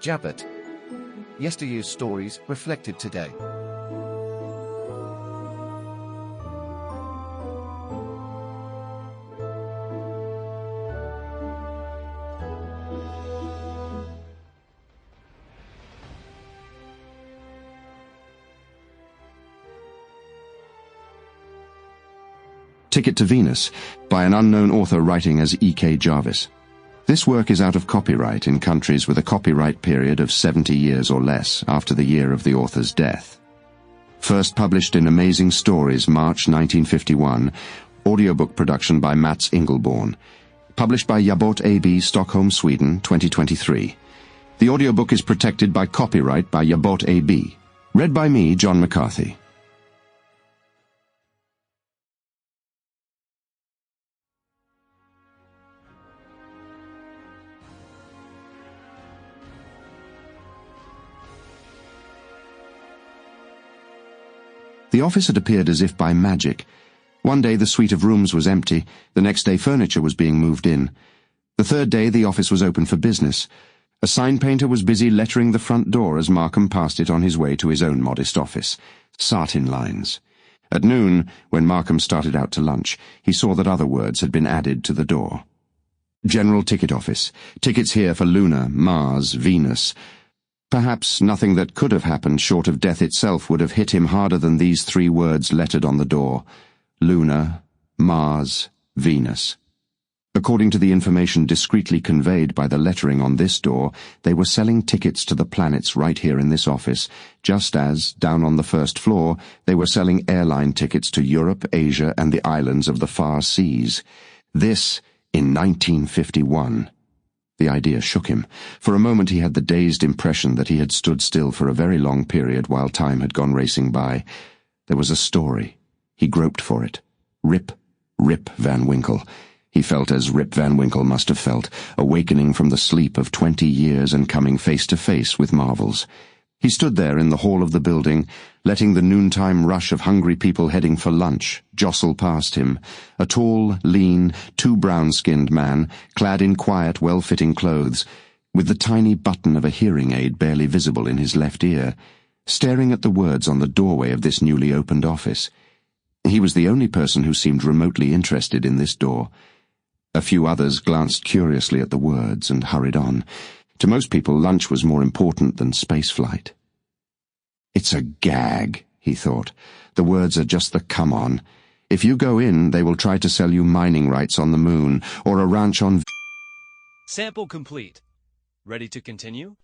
Jabbit. Yesterday's stories reflected today. Ticket to Venus, by an unknown author writing as E.K. Jarvis. This work is out of copyright in countries with a copyright period of 70 years or less after the year of the author's death. First published in Amazing Stories, March 1951, audiobook production by Mats Ingelborn. Published by Jabot AB, Stockholm, Sweden, 2023. The audiobook is protected by copyright by Jabot AB. Read by me, John Mccarthy. The office had appeared as if by magic. One day the suite of rooms was empty, the next day furniture was being moved in. The third day the office was open for business. A sign painter was busy lettering the front door as Markham passed it on his way to his own modest office. Satin lines. At noon, when Markham started out to lunch, he saw that other words had been added to the door. General Ticket Office. Tickets here for Luna, Mars, Venus. Perhaps nothing that could have happened short of death itself would have hit him harder than these 3 words lettered on the door. Luna, Mars, Venus. According to the information discreetly conveyed by the lettering on this door, they were selling tickets to the planets right here in this office, just as, down on the first floor, they were selling airline tickets to Europe, Asia, and the islands of the far seas. This in 1951. The idea shook him. For a moment he had the dazed impression that he had stood still for a very long period while time had gone racing by. There was a story. He groped for it. Rip Van Winkle. He felt as Rip Van Winkle must have felt, awakening from the sleep of 20 years and coming face to face with marvels. He stood there in the hall of the building, letting the noontime rush of hungry people heading for lunch jostle past him, a tall, lean, too brown-skinned man, clad in quiet, well-fitting clothes, with the tiny button of a hearing aid barely visible in his left ear, staring at the words on the doorway of this newly opened office. He was the only person who seemed remotely interested in this door. A few others glanced curiously at the words and hurried on. To most people, lunch was more important than spaceflight. It's a gag, he thought. The words are just the come-on. If you go in, they will try to sell you mining rights on the moon, or a ranch on... Sample complete. Ready to continue?